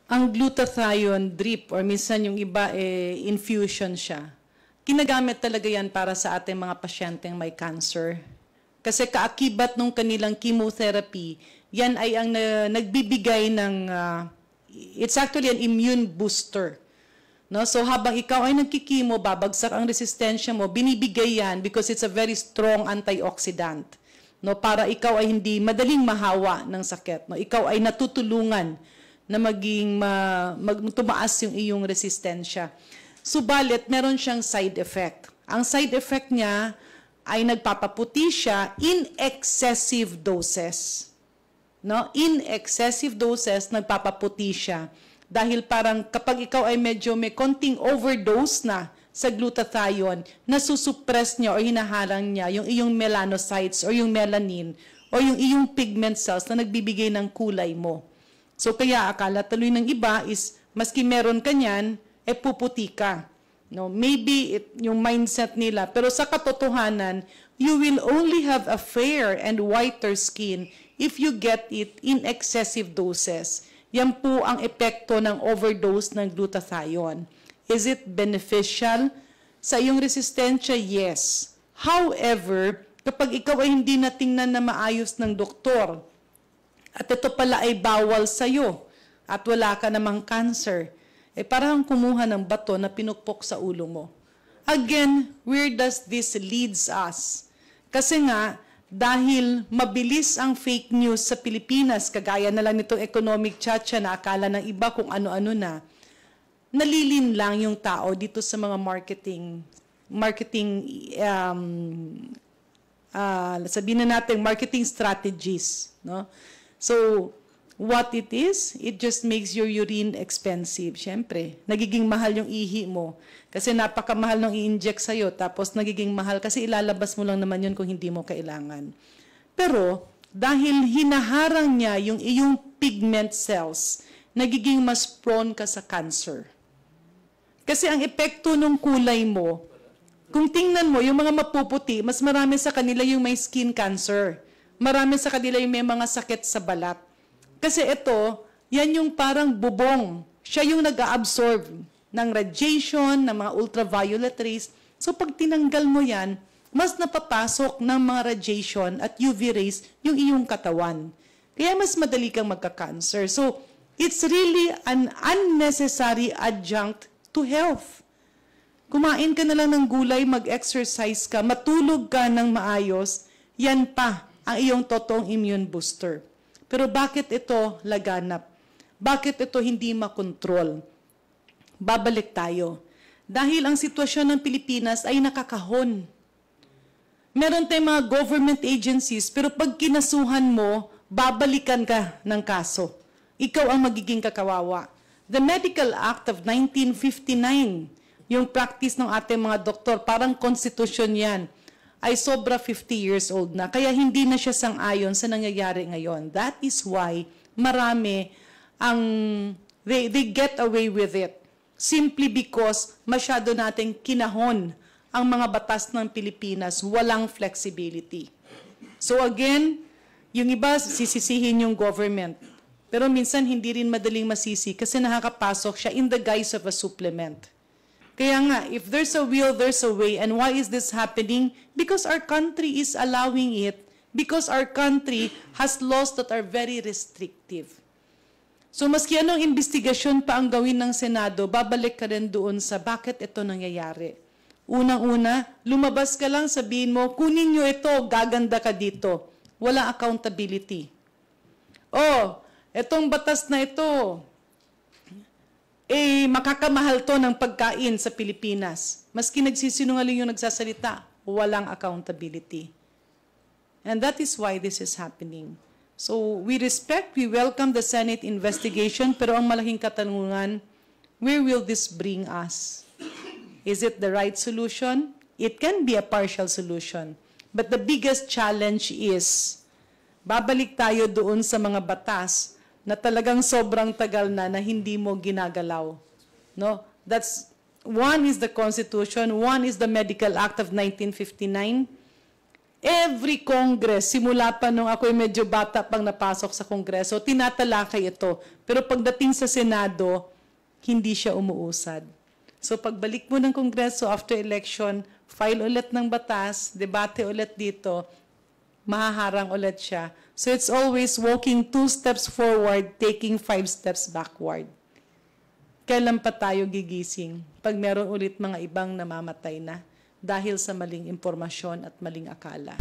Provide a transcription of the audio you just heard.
Ang glutathione drip or minsan yung iba infusion siya. Ginagamit talaga yan para sa ating mga pasyenteng may cancer. Kasi kaakibat nung kanilang chemotherapy, yan ay ang nagbibigay ng, it's actually an immune booster. No? So habang ikaw ay nagkikimo, babagsak ang resistensya mo, binibigay yan because it's a very strong antioxidant. No? Para ikaw ay hindi madaling mahawa ng sakit. No? Ikaw ay natutulungan na tumaas yung iyong resistensya. Subalit, meron siyang side effect. Ang side effect niya ay nagpapaputi siya in excessive doses. No? In excessive doses, nagpapaputi siya. Dahil parang kapag ikaw ay medyo may konting overdose na sa glutathione, nasusuppress niya o hinaharang niya yung iyong melanocytes o yung melanin o yung iyong pigment cells na nagbibigay ng kulay mo. So kaya akala tuloy ng iba is maski meron ka niyan, puputi ka. No, maybe yung mindset nila. Pero sa katotohanan, you will only have a fair and whiter skin if you get it in excessive doses. Yan po ang epekto ng overdose ng glutathione. Is it beneficial sa iyong resistensya? Yes. However, kapag ikaw ay hindi natingnan na maayos ng doktor, at ito pala ay bawal sa'yo, at wala ka namang cancer, parang kumuha ng bato na pinukpok sa ulo mo. Again, where does this leads us? Kasi nga, dahil mabilis ang fake news sa Pilipinas, kagaya na lang nitong economic chacha na akala ng iba kung ano-ano na, nalilin lang yung tao dito sa mga sabihin na natin, marketing strategies. No? So, what it is, it just makes your urine expensive. Siyempre, nagiging mahal yung ihi mo. Kasi napakamahal nung i-inject sa'yo, tapos nagiging mahal kasi ilalabas mo lang naman yun kung hindi mo kailangan. Pero, dahil hinaharang niya yung iyong pigment cells, nagiging mas prone ka sa cancer. Kasi ang epekto ng kulay mo, kung tingnan mo, yung mga mapuputi, mas marami sa kanila yung may skin cancer. Marami sa kanila yung may mga sakit sa balat. Kasi ito, yan yung parang bubong. Siya yung nag-absorb ng radiation, ng mga ultraviolet rays. So pag tinanggal mo yan, mas napapasok ng mga radiation at UV rays yung iyong katawan. Kaya mas madali kang magka-cancer. So it's really an unnecessary adjunct to health. Kumain ka na lang ng gulay, mag-exercise ka, matulog ka ng maayos, yan pa ang iyong totoong immune booster. Pero bakit ito laganap? Bakit ito hindi makontrol? Babalik tayo. Dahil ang sitwasyon ng Pilipinas ay nakakahon. Meron tayong mga government agencies, pero pag kinasuhan mo, babalikan ka ng kaso. Ikaw ang magiging kakawawa. The Medical Act of 1959, yung practice ng ating mga doktor, parang konstitusyon yan, ay sobra 50 years old na. Kaya hindi na siya sang-ayon sa nangyayari ngayon. That is why marami they get away with it. Simply because masyado nating kinahon ang mga batas ng Pilipinas, walang flexibility. So again, yung iba sisisihin yung government. Pero minsan hindi rin madaling masisi kasi nakakapasok siya in the guise of a supplement. Kaya nga, if there's a will, there's a way. And why is this happening? Because our country is allowing it. Because our country has laws that are very restrictive. So maski anong investigasyon pa ang gawin ng Senado, babalik ka rin doon sa bakit ito nangyayari. Unang-una, lumabas ka lang, sabihin mo, kunin nyo ito, gaganda ka dito. Wala accountability. Oh, etong batas na ito, makakamahal to ng pagkain sa Pilipinas. Maski nagsisinungaling yung nagsasalita, walang accountability. And that is why this is happening. So we welcome the Senate investigation, pero ang malaking katanungan, where will this bring us? Is it the right solution? It can be a partial solution. But the biggest challenge is, babalik tayo doon sa mga batas na talagang sobrang tagal na hindi mo ginagalaw. No? One is the Constitution, one is the Medical Act of 1959. Every Congress, simula pa nung ako'y medyo bata pang napasok sa Kongreso, tinatalakay ito. Pero pagdating sa Senado, hindi siya umuusad. So pagbalik mo ng Kongreso after election, file ulit ng batas, debate ulit dito, mahaharang ulit siya. So it's always walking 2 steps forward, taking 5 steps backward. Kailan pa tayo gigising pag meron ulit mga ibang namamatay na dahil sa maling impormasyon at maling akala?